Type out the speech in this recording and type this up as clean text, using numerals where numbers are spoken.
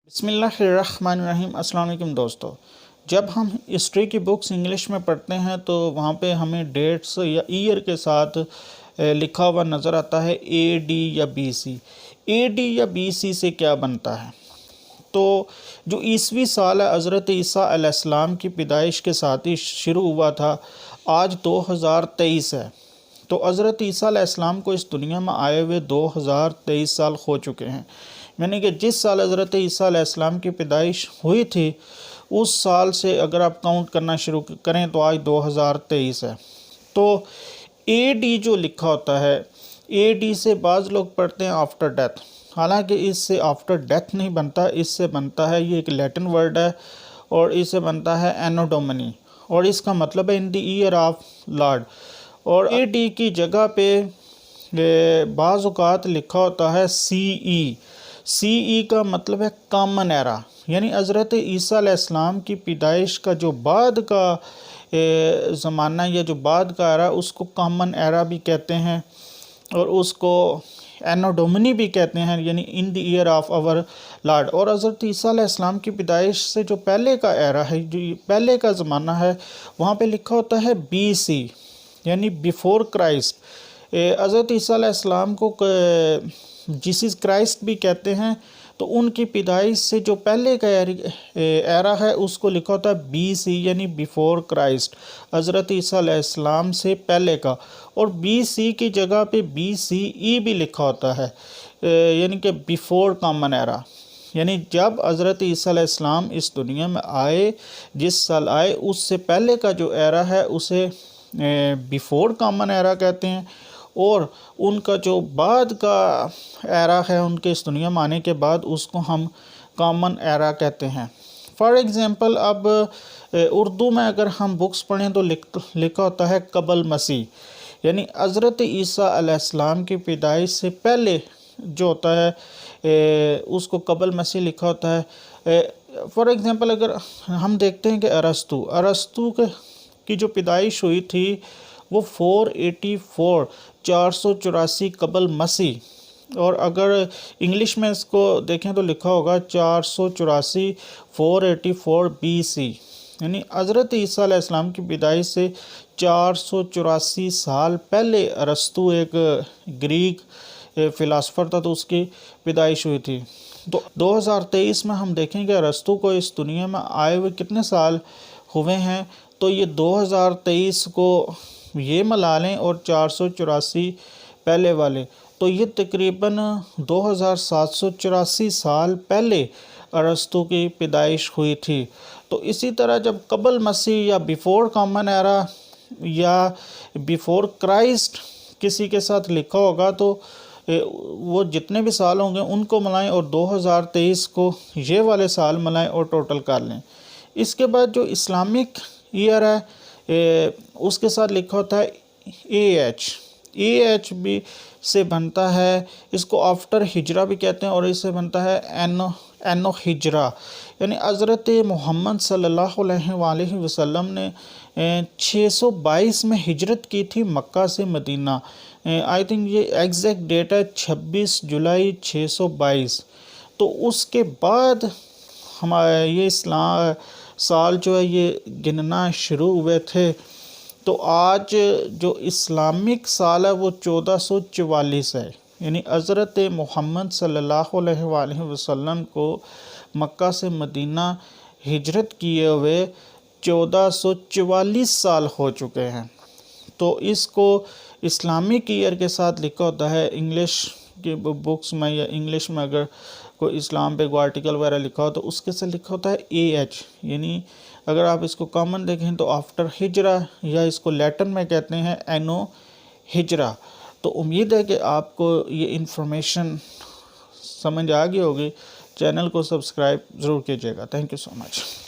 بسم اللہ الرحمن الرحیم۔ السلام علیکم دوستو، جب ہم ہسٹری کی بکس انگلش میں پڑھتے ہیں تو وہاں پہ ہمیں ڈیٹس یا ایئر کے ساتھ لکھا ہوا نظر آتا ہے اے ڈی یا بی سی۔ اے ڈی یا بی سی سے کیا بنتا ہے؟ تو جو عیسوی سال ہے حضرت عیسیٰ علیہ السلام کی پیدائش کے ساتھ ہی شروع ہوا تھا۔ آج 2023 ہے، تو حضرت عیسیٰ علیہ السلام کو اس دنیا میں آئے ہوئے 2023 سال ہو چکے ہیں۔ یعنی کہ جس سال حضرت عیسیٰ علیہ السلام کی پیدائش ہوئی تھی اس سال سے اگر آپ کاؤنٹ کرنا شروع کریں تو آج 2023 ہے۔ تو اے ڈی جو لکھا ہوتا ہے، اے ڈی سے بعض لوگ پڑھتے ہیں آفٹر ڈیتھ، حالانکہ اس سے آفٹر ڈیتھ نہیں بنتا، اس سے بنتا ہے، یہ ایک لیٹن ورڈ ہے اور اس سے بنتا ہے اینو ڈومنی، اور اس کا مطلب ہے ان دی ایئر آف لارڈ۔ اور اے ڈی کی جگہ پہ بعض اوقات لکھا ہوتا ہے سی ای۔ سی ای کا مطلب ہے کامن ایرا، یعنی حضرت عیسیٰ علیہ السلام کی پیدائش کا جو بعد کا زمانہ یا جو بعد کا ایرا، اس کو کامن ایرا بھی کہتے ہیں اور اس کو اینو ڈومنی بھی کہتے ہیں، یعنی ان دی ایئر آف آور لارڈ۔ اور حضرت عیسیٰ علیہ السلام کی پیدائش سے جو پہلے کا ایرا ہے، جو پہلے کا زمانہ ہے، وہاں پہ لکھا ہوتا ہے بی سی، یعنی بیفور کرائسٹ۔ حضرت عیسیٰ علیہ السلام کو جیسس کرائسٹ بھی کہتے ہیں، تو ان کی پیدائش سے جو پہلے کا ایرا ہے اس کو لکھا ہوتا ہے بی سی، یعنی بیفور کرائسٹ، حضرت عیسیٰ علیہ السلام سے پہلے کا۔ اور بی سی کی جگہ پہ بی سی ای بھی لکھا ہوتا ہے، یعنی کہ بیفور کامن ایرا، یعنی جب حضرت عیسیٰ علیہ السلام اس دنیا میں آئے، جس سال آئے اس سے پہلے کا جو ایرا ہے اسے بیفور کامن ایرا کہتے ہیں، اور ان کا جو بعد کا ایرا ہے ان کے اس دنیا میں آنے کے بعد اس کو ہم کامن ایرا کہتے ہیں۔ فار ایگزامپل اب اردو میں اگر ہم بکس پڑھیں تو لکھا ہوتا ہے قبل مسیح، یعنی حضرت عیسیٰ علیہ السلام کی پیدائش سے پہلے جو ہوتا ہے اس کو قبل مسیح لکھا ہوتا ہے۔ فار ایگزامپل اگر ہم دیکھتے ہیں کہ ارسطو کی جو پیدائش ہوئی تھی وہ 484 484 قبل مسیح، اور اگر انگلش میں اس کو دیکھیں تو لکھا ہوگا 484 484 بی سی، یعنی حضرت عیسیٰ علیہ السلام کی پیدائش سے 484 سال پہلے ارسطو ایک گریک فلاسفر تھا، تو اس کی پیدائش ہوئی تھی۔ تو 2023 میں ہم دیکھیں کہ ارسطو کو اس دنیا میں آئے ہوئے کتنے سال ہوئے ہیں، تو یہ 2023 کو یہ ملا لیں اور 484 پہلے والے، تو یہ تقریباً 2784 سال پہلے ارسطو کی پیدائش ہوئی تھی۔ تو اسی طرح جب قبل مسیح یا بیفور کامن ایرا یا بیفور کرائسٹ کسی کے ساتھ لکھا ہوگا تو وہ جتنے بھی سال ہوں گے ان کو ملائیں اور 2023 کو یہ والے سال ملائیں اور ٹوٹل کر لیں۔ اس کے بعد جو اسلامک ایئر ہے اس کے ساتھ لکھا ہوتا ہے اے ایچ بھی سے بنتا ہے، اس کو آفٹر ہجرہ بھی کہتے ہیں، اور اس سے بنتا ہے اینو ہجرہ، یعنی حضرت محمد صلی اللہ علیہ وآلہ وسلم نے 622 میں ہجرت کی تھی مکہ سے مدینہ۔ آئی تھنک یہ ایگزیکٹ ڈیٹ ہے 26 جولائی 622۔ تو اس کے بعد ہمارا یہ اسلام سال جو ہے یہ گننا شروع ہوئے تھے، تو آج جو اسلامک سال ہے وہ 1444 ہے، یعنی حضرت محمد صلی اللہ علیہ وآلہ وسلم کو مکہ سے مدینہ ہجرت کیے ہوئے 1444 سال ہو چکے ہیں۔ تو اس کو اسلامک ایئر کے ساتھ لکھا ہوتا ہے انگلش کی بکس میں، یا انگلش میں اگر کوئی اسلام پہ کوئی آرٹیکل وغیرہ لکھا ہو تو اس کے ساتھ لکھا ہوتا ہے اے ایچ، یعنی اگر آپ اس کو کامن دیکھیں تو آفٹر ہجرہ، یا اس کو لیٹن میں کہتے ہیں اینو ہجرہ۔ تو امید ہے کہ آپ کو یہ انفارمیشن سمجھ آ گئی ہوگی۔ چینل کو سبسکرائب ضرور کیجیے گا۔ Thank you so much.